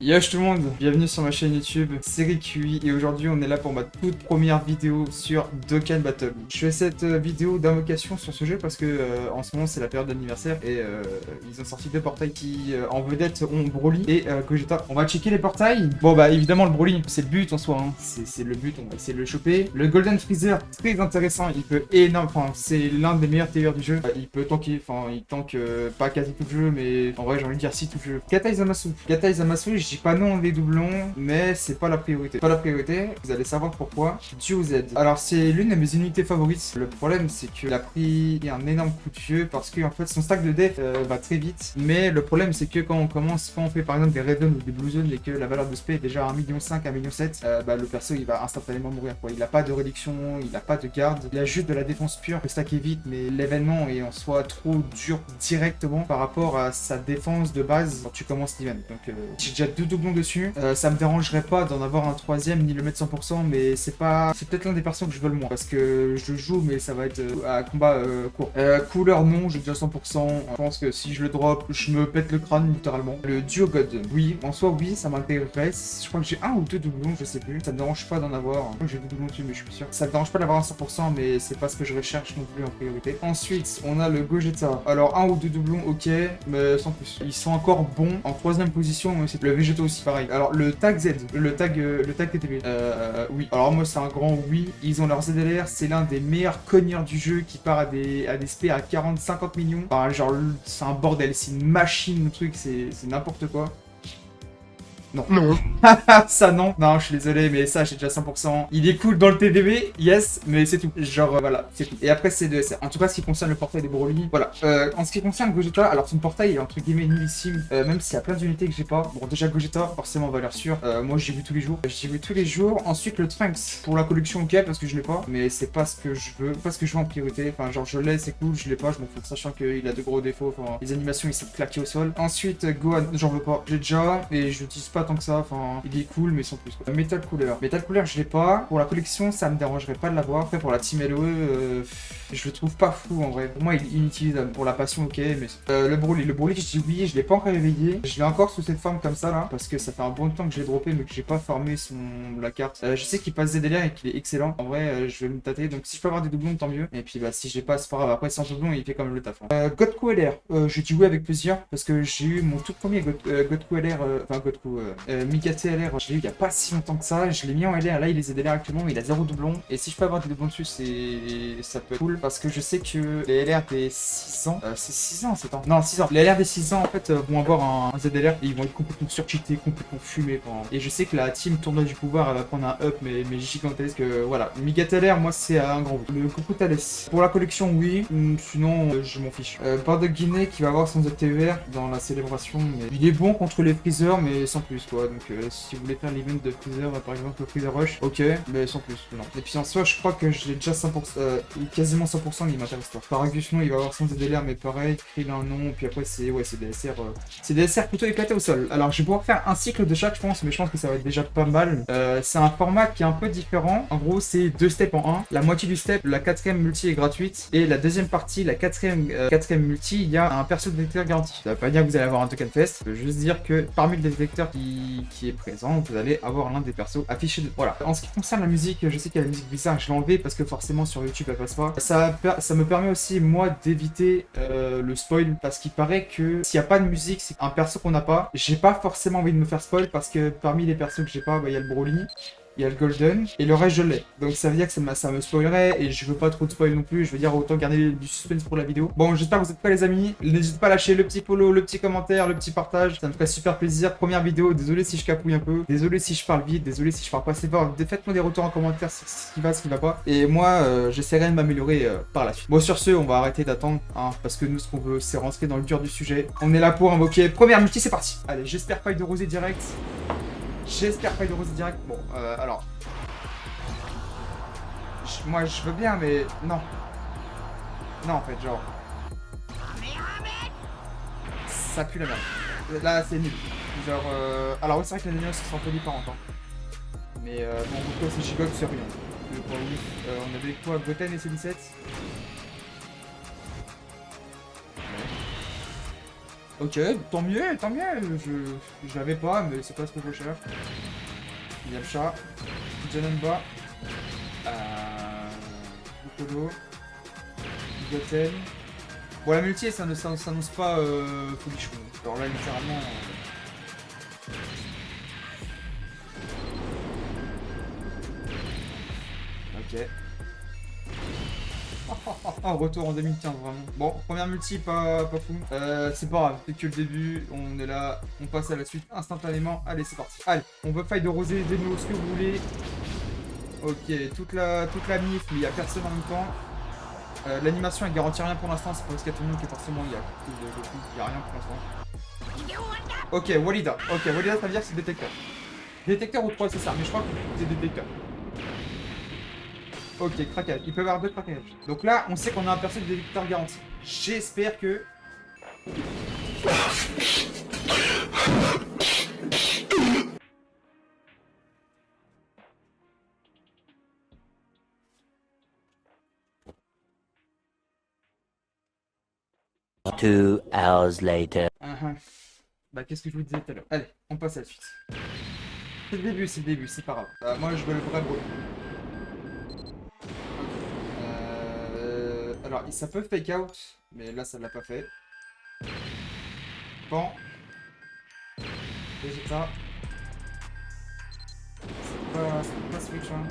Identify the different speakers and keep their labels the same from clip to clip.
Speaker 1: Yo tout le monde, bienvenue sur ma chaîne YouTube, Série QI, et aujourd'hui on est là pour ma toute première vidéo sur Dokkan Battle. Je fais cette vidéo d'invocation sur ce jeu parce que en ce moment c'est la période d'anniversaire et ils ont sorti deux portails qui en vedette ont Broly et Gogeta. On va checker les portails. Bon bah évidemment le Broly, c'est le but en soi, hein. C'est le but, on va essayer de le choper. Le Golden Freezer, très intéressant, il peut énorme, enfin c'est l'un des meilleurs TVR du jeu. Il peut tanker, enfin il tank pas quasi tout le jeu, mais en vrai j'ai envie de dire si tout le jeu. Gatai Zamasu, je dis pas non les doublons, mais c'est pas la priorité. Pas la priorité, vous allez savoir pourquoi. Duo Z. Alors c'est l'une de mes unités favorites. Le problème c'est qu'il a pris un énorme coup de vieux parce que en fait son stack de def va très vite. Mais le problème c'est que quand on fait par exemple des Raven ou des Blue Zone et que la valeur de SP est déjà à 1,5 million, 1,7 million, bah, le perso il va instantanément mourir quoi. Il a pas de réduction, il a pas de garde, il a juste de la défense pure. Le stack est vite, mais l'événement est en soi trop dur directement par rapport à sa défense de base quand tu commences l'event. Donc j'ai déjà deux doublons dessus. Ça me dérangerait pas d'en avoir un troisième ni le mettre 100%, mais c'est peut-être l'un des persos que je veux le moins parce que je joue, mais ça va être à combat court. Couleur non, j'ai déjà 100%. Je pense que si je le drop, je me pète le crâne littéralement. Le Duo God, oui, en soi oui, ça m'intéresse. Je crois que j'ai un ou deux doublons, je sais plus. Ça me dérange pas d'en avoir. Je crois que j'ai deux doublons dessus, mais je suis sûr. Ça me dérange pas d'avoir un 100%, mais c'est pas ce que je recherche non plus en priorité. Ensuite, on a le Gogeta. Alors un ou deux doublons, ok, mais sans plus. Ils sont encore bons en troisième position, mais c'est le Végéto aussi pareil. Alors le tag Z, le tag TTB, oui. Alors moi c'est un grand oui. Ils ont leur ZLR, c'est l'un des meilleurs cogneurs du jeu qui part à des SP à 40-50 millions. Enfin, genre c'est un bordel, c'est une machine le truc, c'est n'importe quoi. Non. Non. Ça non. Non, je suis désolé, mais ça j'ai déjà 100%. Il est cool dans le TDB, yes, mais c'est tout. Genre voilà, c'est tout. Et après c'est de SR. En tout cas, ce qui concerne le portail des Broly, voilà. En ce qui concerne Gogeta, alors son portail il est entre guillemets nullissime, même s'il y a plein d'unités que j'ai pas. Bon, déjà Gogeta, forcément valeur sûre. Moi j'ai vu tous les jours. J'ai vu tous les jours. Ensuite le Trunks pour la collection, ok, parce que je l'ai pas, mais c'est pas ce que je veux, pas ce que je veux en priorité. Enfin, genre je l'ai, c'est cool, je l'ai pas, je m'en fous, sachant qu'il a de gros défauts. Enfin, les animations ils sont claqués au sol. Ensuite Gohan, j'en veux pas. J'ai déjà et je l'utilise pas tant que ça, enfin il est cool mais sans plus quoi. Metal Cooler je l'ai pas. Pour la collection ça me dérangerait pas de l'avoir. Après pour la team LOE je le trouve pas fou en vrai. Pour moi il est inutilisable. Pour la passion ok, mais le Broly je dis oui, je l'ai pas encore réveillé. Je l'ai encore sous cette forme comme ça là parce que ça fait un bon temps que je l'ai droppé mais que j'ai pas formé la carte. Je sais qu'il passe des délires et qu'il est excellent. En vrai je vais me tâter, donc si je peux avoir des doublons tant mieux. Et puis bah si j'ai pas c'est pas grave. Après sans doublon il fait quand même le taf. Godku LR, je dis oui avec plaisir parce que j'ai eu mon tout premier Godku LR, Mikate LR, je l'ai eu il y a pas si longtemps que ça, je l'ai mis en LR, là il les a LR actuellement, il a 0 doublon, et si je peux avoir des doublons dessus, ça peut être cool, parce que je sais que les LR des 6 ans, c'est 6 ans, 7 ans, non 6 ans, les LR des 6 ans en fait vont avoir un ZLR, et ils vont être complètement surcheatés, complètement fumés, et je sais que la team Tournoi du Pouvoir, elle va prendre un up, mais gigantesque, voilà. Mikate LR, moi c'est un grand bout. Le Coucou Thalès, pour la collection oui, sinon je m'en fiche. Bord de Guinée qui va avoir son ZTVR dans la célébration, mais il est bon contre les Freezer, mais sans plus quoi, donc si vous voulez faire l'event de Freezer, par exemple le Freezer Rush, ok, mais sans plus, non. Et puis en soi, je crois que j'ai déjà 100%, quasiment 100%, il m'intéresse pas. Paragus non, il va avoir son ZLR, mais pareil, Krillin non, puis après c'est des SR plutôt éclatés au sol. Alors je vais pouvoir faire un cycle de chaque, je pense, mais je pense que ça va être déjà pas mal. C'est un format qui est un peu différent. En gros, c'est 2 steps en 1. La moitié du step, la 4ème multi est gratuite, et la deuxième partie, la 4ème multi, il y a un perso de détecteur garanti. Ça veut pas dire que vous allez avoir un token fest, ça veut juste dire que parmi le détecteur qui est présent, vous allez avoir l'un des persos affichés de... Voilà. En ce qui concerne la musique, je sais qu'il y a la musique bizarre, je l'ai enlevée parce que forcément sur YouTube elle passe pas. Ça me permet aussi moi d'éviter le spoil, parce qu'il paraît que s'il n'y a pas de musique, c'est un perso qu'on n'a pas. J'ai pas forcément envie de me faire spoil parce que parmi les persos que j'ai pas, bah, il y a le Broly, il y a le Golden, et le reste je l'ai. Donc ça veut dire que ça me spoilerait, et je veux pas trop de spoil non plus, je veux dire autant garder du suspense pour la vidéo. Bon, j'espère que vous êtes prêts les amis, n'hésitez pas à lâcher le petit follow, le petit commentaire, le petit partage, ça me ferait super plaisir. Première vidéo, désolé si je capouille un peu, désolé si je parle vite, désolé si je parle pas assez fort, faites-moi des retours en commentaire sur ce qui va pas, et moi j'essaierai de m'améliorer par la suite. Bon sur ce, on va arrêter d'attendre, hein, parce que nous ce qu'on veut c'est rentrer dans le dur du sujet. On est là pour invoquer première multi, c'est parti. Allez, j'espère faille de rosée direct. J'espère faille de rosée direct. Bon, alors... Moi je veux bien mais non. Non en fait genre. Ça pue la merde. Là c'est nul. Genre alors oui c'est vrai que les Néos sont polis par en temps. Mais bon pourquoi c'est Gigot c'est rien. Pour lui, on avait quoi Goten et C17. Ok, tant mieux, tant mieux. Je l'avais pas, mais c'est pas ce que je cherche. Il y a le chat. Janenba. Bukolo. Goten. Bon, la multi, ça ne s'annonce pas folichon. Alors là, littéralement... Ok. Retour en 2015, vraiment. Bon, première multi, pas fou. C'est pas grave, c'est que le début. On est là, on passe à la suite instantanément. Allez, c'est parti. Allez, on veut fight de rosé, des ce que vous voulez. Ok, toute la mif, mais il n'y a personne en même temps. L'animation elle garantit rien pour l'instant, c'est parce qu'il y a tout le monde qui est forcément il y a il n'y a rien pour l'instant. Ok, Walida. Ok, Walida ça veut dire que c'est détecteur. Détecteur ou 3 c'est ça, mais je crois que c'est détecteur. Ok, craquage. Il peut y avoir 2 craquages. Donc là, on sait qu'on a un perso de détecteur garanti. J'espère que...
Speaker 2: Two hours later.
Speaker 1: Bah qu'est-ce que je vous disais tout à l'heure. Allez, on passe à la suite. C'est le début, c'est pas grave. Moi je veux le vrai bruit. Alors ça peut fake out, mais là ça l'a pas fait. Bon. Vegeta. C'est pas switch hein.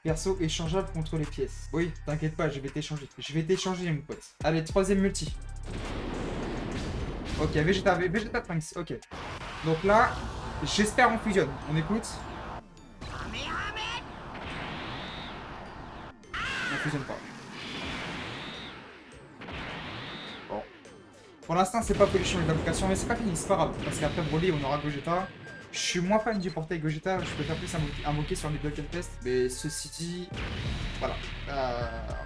Speaker 1: Perso échangeable contre les pièces. Oui, t'inquiète pas, je vais t'échanger. Je vais t'échanger, mon pote. Allez, troisième multi. Ok, Vegeta Trunks, ok. Donc là, j'espère on fusionne. On écoute. On fusionne pas. Bon. Pour l'instant, c'est pas pollution les invocations, mais c'est pas fini, c'est pas grave. Parce qu'après Broly, on aura Gogeta. Je suis moins fan du portail Gogeta, je préfère plus invoquer sur les Dokkan Fest. Mais ceci dit, voilà.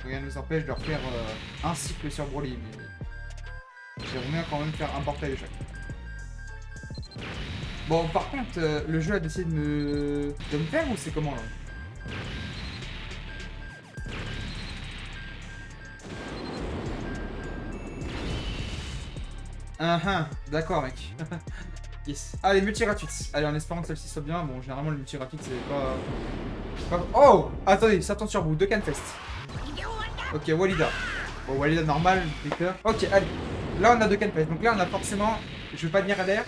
Speaker 1: Rien ne nous empêche de refaire un cycle sur Broly. Mais j'aimerais bien quand même faire un portail de chaque. Bon, par contre, le jeu a décidé de me faire ou c'est comment là? D'accord mec. Yes. Allez, multi gratuite. Allez, en espérant que celle-ci soit bien. Bon, généralement, le multi gratuite, c'est pas... Oh! Attendez, ça tombe sur vous. Dokkan Fest. Ok, Walida. Bon, Walida normal, détecteur. Ok, allez. Là, on a Dokkan Fest. Donc là, on a forcément... Je vais pas dire LR.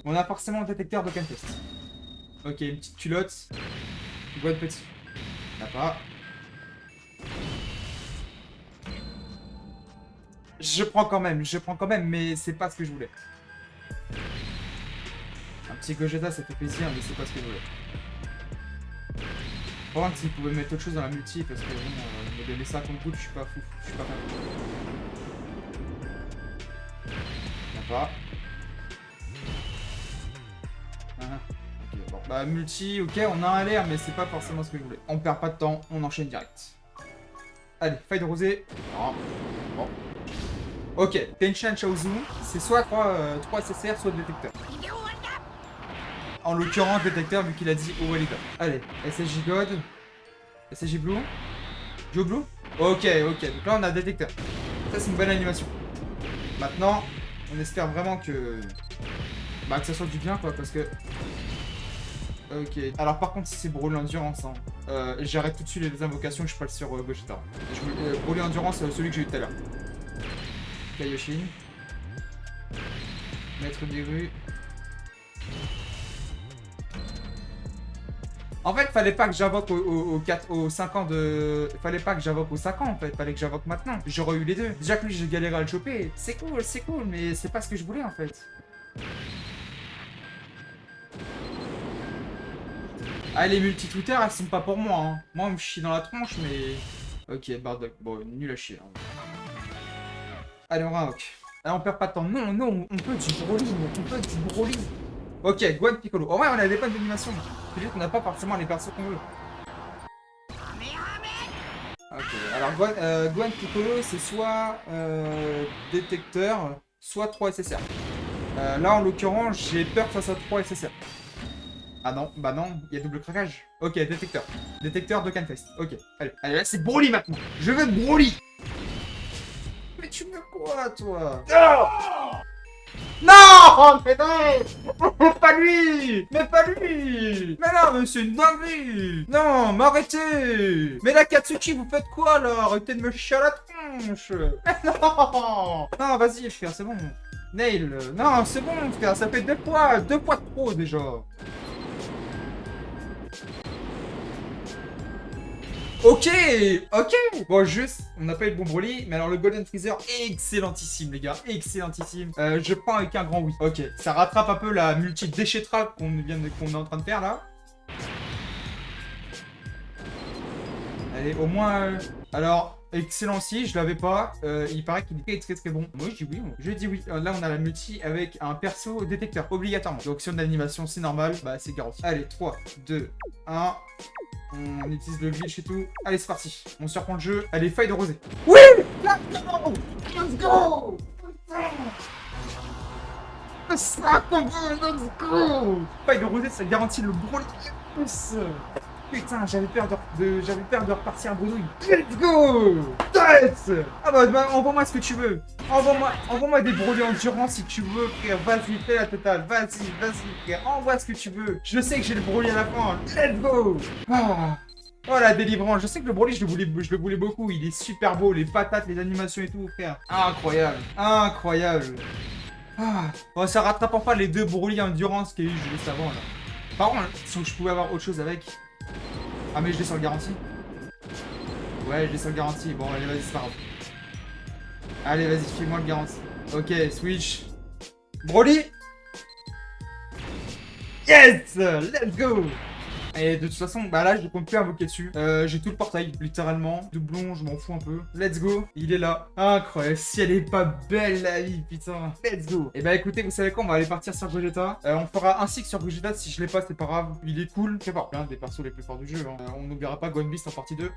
Speaker 1: On a forcément un détecteur Dokkan Fest. Ok, une petite culotte. Boîte petit. Y'a pas. Je prends quand même, mais c'est pas ce que je voulais. Un petit Gogeta, ça fait plaisir, mais c'est pas ce que je voulais. Par contre, s'ils pouvaient mettre autre chose dans la multi, parce que bon, me donner ça comme coup, je suis pas fou, je suis pas fan. Y'a pas. Ok, bon. Bah, multi, ok, on a un LR, mais c'est pas forcément ce que je voulais. On perd pas de temps, on enchaîne direct. Allez, faille de rosé. Non. Bon. Ok, Tenchan Chaozu, c'est soit 3 SSR, soit détecteur. En l'occurrence, détecteur, vu qu'il a dit Walida. Allez, SSJ God, SSJ Blue, Joe Blue. Ok, donc là on a détecteur. Ça c'est une bonne animation. Maintenant, on espère vraiment que... Bah que ça soit du bien quoi, parce que... Ok, alors par contre si c'est Broly Endurance, hein, j'arrête tout de suite les invocations et je passe sur Gogeta. Broly Endurance, celui que j'ai eu tout à l'heure. Kaioshin. Maître des rues. En fait, fallait pas que j'invoque au 5 ans de... Fallait pas que j'invoque aux 5 ans, en fait. Fallait que j'invoque maintenant. J'aurais eu les deux. Déjà que lui, j'ai galéré à le choper. C'est cool, mais c'est pas ce que je voulais, en fait. Ah, les multi-twitters, elles sont pas pour moi, hein. Moi, on me chie dans la tronche, mais... Ok, Bardock. Bon, nul à chier. Hein. Allez, on réinvoque. Allez, on perd pas de temps. Non, on peut du Broly, Ok, Gohan Piccolo. En vrai, on a des bonnes d'animation. C'est juste qu'on n'a pas forcément les persos qu'on veut. Ok, alors Gohan Piccolo, c'est soit détecteur, soit 3 SSR. Là, en l'occurrence, j'ai peur que ça soit 3 SSR. Ah non, bah non, il y a double craquage. Ok, détecteur. Détecteur de Dokkan Fest. Ok, allez. Allez, là, c'est Broly maintenant. Je veux Broly. tu veux quoi, toi? Non! Mais non! Mais pas lui! Mais pas lui! Mais non, mais c'est une dinguerie! Non, mais arrêtez! Mais la Katsuki, vous faites quoi, là? Arrêtez de me chier à la tronche! Mais non! Non, vas-y, frère, c'est bon. Nail, non, c'est bon, frère, ça fait deux poids de trop, déjà. Ok, ok. Bon, juste, on n'a pas eu le bon Broly, mais alors le Golden Freezer, excellentissime, les gars, excellentissime. Je prends avec un grand oui. Ok, ça rattrape un peu la multi-déchetral qu'on est en train de faire, là. Allez, au moins... Alors, excellent aussi, je l'avais pas. Il paraît qu'il est très très bon. Moi, je dis oui. Je dis oui. Là, on a la multi avec un perso détecteur, obligatoirement. Donc, si on a l'animation, c'est normal. Bah, c'est garanti. Allez, 3, 2, 1... On utilise le glitch et tout. Allez, c'est parti. On surprend le jeu. Allez, faille de rosée. Oui! Let's go! Let's go! Ça, let's go! Faille de rosée, ça garantit le Broly. Putain, j'avais peur de repartir en bredouille. Let's go! Yes! Ah bah, envoie-moi ce que tu veux. Envoie-moi des Broly endurance si tu veux, frère. Vas-y, fais la totale. Vas-y, frère. Envoie ce que tu veux. Je sais que j'ai le Broly à la fin. Let's go! Ah. Oh la délivrance. Je sais que le Broly, je le voulais beaucoup. Il est super beau. Les patates, les animations et tout, frère. Incroyable. Incroyable. Ah. Bon, ça rattrape enfin les deux Broly endurance qu'il y a eu juste avant, là. Par contre, si je pouvais avoir autre chose avec... Ah mais je l'ai sur le garantie. Ouais, je l'ai sur le garantie. Bon, allez, vas-y, c'est pas grave. Allez, vas-y, file-moi le garantie. Ok, switch. Broly. Yes! Let's go! Et de toute façon, bah là, je compte plus invoquer dessus. J'ai tout le portail, littéralement. Doublon, je m'en fous un peu. Let's go. Il est là. Incroyable. Si elle est pas belle, la vie, putain. Let's go. Et bah écoutez, vous savez quoi? On va aller partir sur Gogeta. On fera un cycle sur Gogeta. Si je l'ai pas, c'est pas grave. Il est cool. C'est pas l'un des persos les plus forts du jeu. Hein. On n'oubliera pas Gon Beast en partie 2.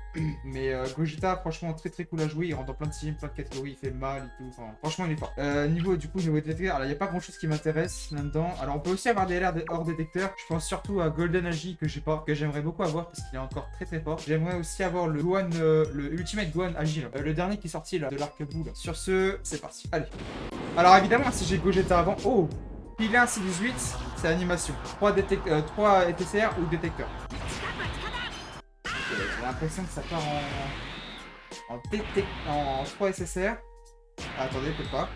Speaker 1: Mais Gogeta, franchement, très très cool à jouer. Il rentre dans plein de teams, plein de catégories. Il fait mal et tout. Enfin, franchement, il est fort. Niveau détecteur, alors il n'y a pas grand chose qui m'intéresse là-dedans. Alors on peut aussi avoir des LR hors détecteur. Je pense surtout à Golden Agi que j'ai pas, que j'aimerais beaucoup avoir parce qu'il est encore très très fort. J'aimerais aussi avoir le Gohan, le Ultimate Gohan Agi, le dernier qui est sorti là, de l'arc boule. Sur ce, c'est parti. Allez. Alors évidemment, si j'ai Gogeta avant, oh, il est un C18, c'est animation. 3 ETCR ou détecteur. J'ai l'impression que ça part en 3 SSR. Ah, attendez, peut-être pas.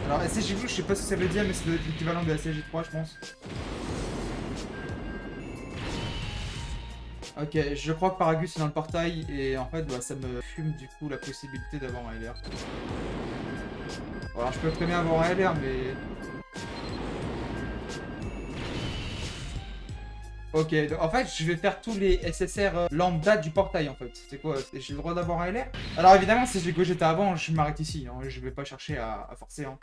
Speaker 1: Alors SSJ Blue, je sais pas ce que ça veut dire, mais c'est l'équivalent de la SSJ3, je pense. Ok, je crois que Paragus est dans le portail et en fait bah, ça me fume du coup la possibilité d'avoir un LR. Alors je peux très bien avoir un LR mais... Ok, donc, en fait je vais faire tous les SSR lambda du portail en fait. C'est quoi? J'ai le droit d'avoir un LR? Alors évidemment si j'ai Gogeta avant, je m'arrête ici. Hein. Je vais pas chercher à forcer. Hein.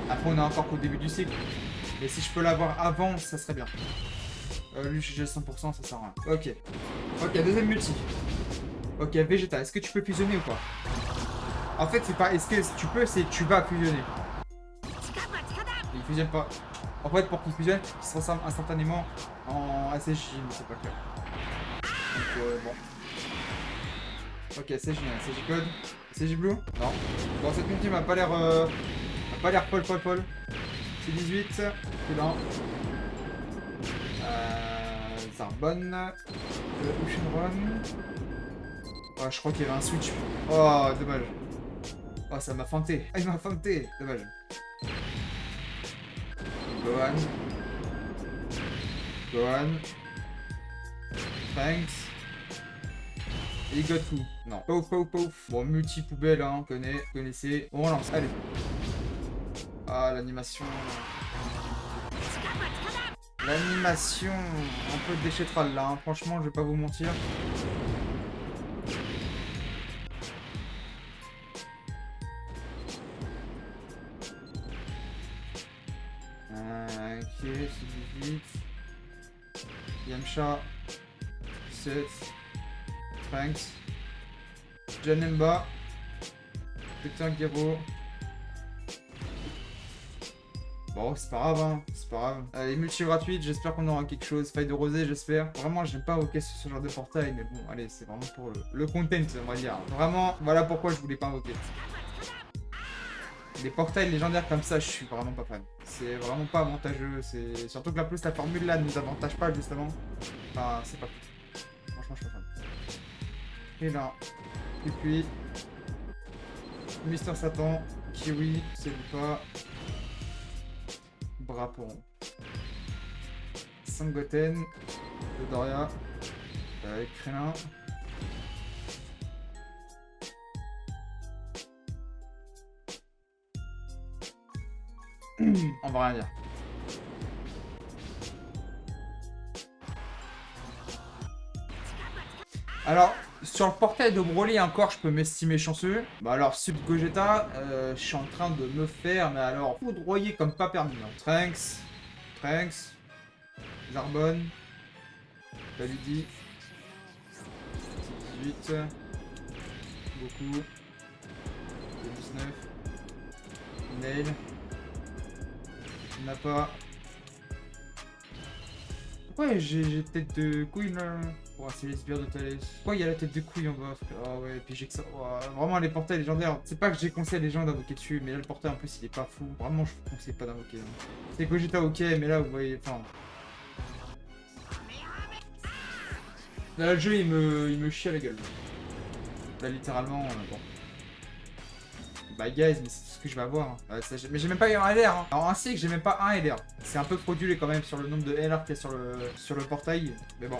Speaker 1: Après on est encore qu'au début du cycle. Mais si je peux l'avoir avant, ça serait bien. Lui, j'ai 100%, ça sert à rien. Ok. Ok, deuxième multi. Ok, Vegeta, est-ce que tu peux fusionner ou pas? En fait, c'est pas est-ce que tu peux, c'est tu vas fusionner. Il fusionne pas. En fait, pour qu'il fusionne, il se transforme instantanément en ACJ, mais c'est pas clair. Donc, bon. Ok, ACJ, ACJ code. ACJ blue? Non. Bon, cette multi m'a pas l'air... Paul. C'est 18. C'est là. Zarbonne, Ushinron. Oh, je crois qu'il y avait un switch. Oh, dommage. Oh, ça m'a feinté. Ah, il m'a feinté. Dommage. Gohan. Thanks. Et Goku. Non. Pouf. Bon, multi-poubelle, hein, connaissez. On relance. Allez. Ah, l'animation. L'animation, un peu déchetral là, hein. Franchement, je vais pas vous mentir. Ok, c'est 18. Yamcha. 7. Trunks. Janemba. Dr. Gero. Bon, c'est pas grave, hein. C'est pas grave. Allez, multi gratuite, j'espère qu'on aura quelque chose. Faille de rosée, j'espère. Vraiment, j'aime pas invoquer ce genre de portail, mais bon, allez, c'est vraiment pour le content, on va dire. Vraiment, voilà pourquoi je voulais pas invoquer. Les portails légendaires comme ça, je suis vraiment pas fan. C'est vraiment pas avantageux. C'est surtout que la plus la formule là ne nous avantage pas justement. Enfin, c'est pas cool. Franchement, je suis pas fan. Et là. Et puis. Mister Satan. Kiwi. C'est pas. Brapon. Sangoten. Dodoria. Avec Krillin. On va rien dire. Alors, sur le portail de Broly encore, je peux m'estimer chanceux. Bah alors, Sub Gogeta, je suis en train de me faire, mais alors, foudroyer comme pas permis. Hein. Trunks, Zarbon, Baludi, 18, beaucoup, 19, Nail, Nappa. Pourquoi j'ai tête de couille là? Oh, c'est les sbires de Thalès. Pourquoi il y a la tête de couille en bas? Ah ouais, puis j'ai que ça. Oh, vraiment, les portails légendaires. C'est pas que j'ai conseillé les gens d'invoquer dessus, mais là, le portail en plus, il est pas fou. Vraiment, je vous conseille pas d'invoquer. Hein. C'est Gogeta, ok, mais là, vous voyez. Enfin. Là, le jeu, il me chie à la gueule. Là, littéralement, bon. Bah, guys, mais c'est tout ce que je vais avoir. Hein. Mais j'ai même pas eu un LR. Hein. Alors, ainsi que j'ai même pas un LR. C'est un peu fraudulé quand même sur le nombre de LR qu'il y a sur le portail. Mais bon.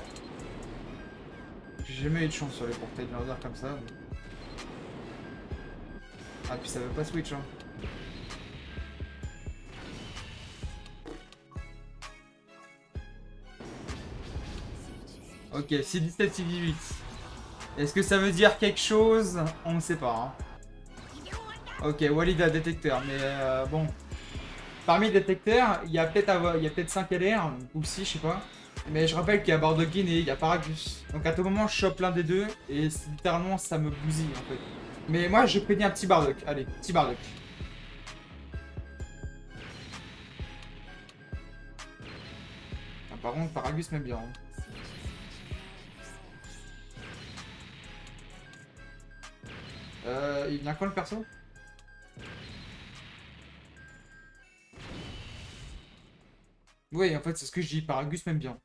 Speaker 1: J'ai jamais eu de chance sur les portails légendaires comme ça. Mais... Ah, puis ça veut pas switch, hein. Ok, C17, C18. Est-ce que ça veut dire quelque chose? On ne sait pas, hein. Ok, Walid a détecteur, mais bon. Parmi les détecteurs, il y a peut-être 5 LR, ou 6, je sais pas. Mais je rappelle qu'il y a Bardock et il y a Paragus. Donc à tout moment, je chope l'un des deux, et littéralement, ça me bousille, en fait. Mais moi, je prédis un petit Bardock. Allez, petit Bardock. Ah, par contre, Paragus m'aime bien. Hein. Il vient quand le perso? Oui, en fait, c'est ce que je dis. Paragus m'aime bien.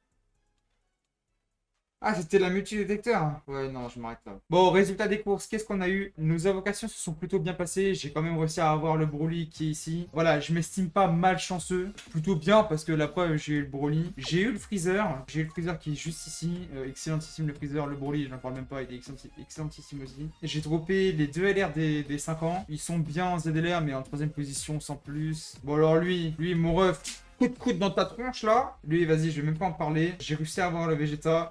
Speaker 1: Ah, c'était la multi-détecteur. Hein. Ouais, non, je m'arrête là. Bon, résultat des courses, qu'est-ce qu'on a eu? Nos invocations se sont plutôt bien passées. J'ai quand même réussi à avoir le Broly qui est ici. Voilà, je m'estime pas mal chanceux. Plutôt bien parce que la preuve, j'ai eu le Broly. J'ai eu le Freezer. J'ai eu le Freezer qui est juste ici. Excellentissime le Freezer. Le Broly, je n'en parle même pas. Il est excellentissime aussi. J'ai droppé les 2 LR des 5 ans. Ils sont bien en ZLR, mais en 3ème position sans plus. Bon, alors lui, mon ref. Coup de coude dans ta tronche là. Lui, vas-y, je vais même pas en parler. J'ai réussi à avoir le Vegeta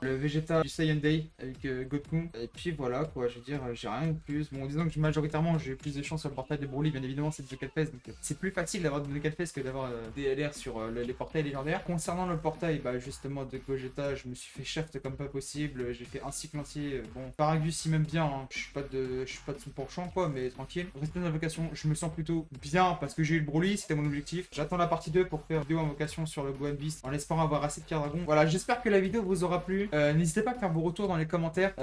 Speaker 1: du Saiyan Day avec Goku. Et puis voilà quoi, je veux dire, j'ai rien de plus. Bon, disons que majoritairement j'ai eu plus de chance sur le portail de Broly, bien évidemment, c'est de Fest. Donc c'est plus facile d'avoir de Fest que d'avoir des LR sur les portails légendaires. Concernant le portail, bah justement de Gogeta, je me suis fait shaft comme pas possible. J'ai fait un cycle entier. Bon, Paragus il m'aime bien, hein. Je suis pas de son penchant quoi, mais tranquille. Reste d'invocation, je me sens plutôt bien parce que j'ai eu le Broly, c'était mon objectif. J'attends la partie 2 pour faire invocation sur le Gohan Beast en espérant avoir assez de pierre dragon. Voilà, j'espère que la vidéo vous aura plu. N'hésitez pas à faire vos retours dans les commentaires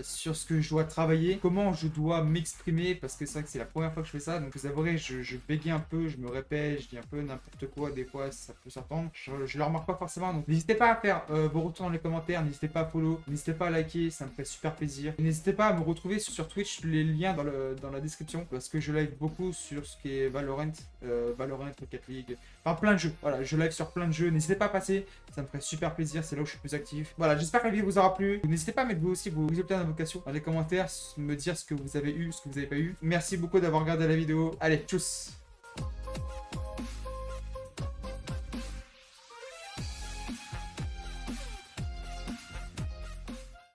Speaker 1: sur ce que je dois travailler, comment je dois m'exprimer, parce que c'est vrai que c'est la première fois que je fais ça, donc vous avouerez, je bégaye un peu, je me répète, je dis un peu n'importe quoi, des fois ça peut s'entendre, je le remarque pas forcément, donc n'hésitez pas à faire vos retours dans les commentaires, n'hésitez pas à follow, n'hésitez pas à liker, ça me fait super plaisir. N'hésitez pas à me retrouver sur Twitch, les liens dans la description, parce que je live beaucoup sur ce qui est Valorant, Rocket League, enfin plein de jeux, voilà, je live sur plein de jeux, n'hésitez pas à passer, ça me ferait super plaisir, c'est là où je suis plus actif. Voilà, j'espère que la vidéo vous aura plu, n'hésitez pas à mettre vous aussi vos résultats d'invocation dans les commentaires, me dire ce que vous avez eu, ce que vous n'avez pas eu. Merci beaucoup d'avoir regardé la vidéo, allez, tchuss.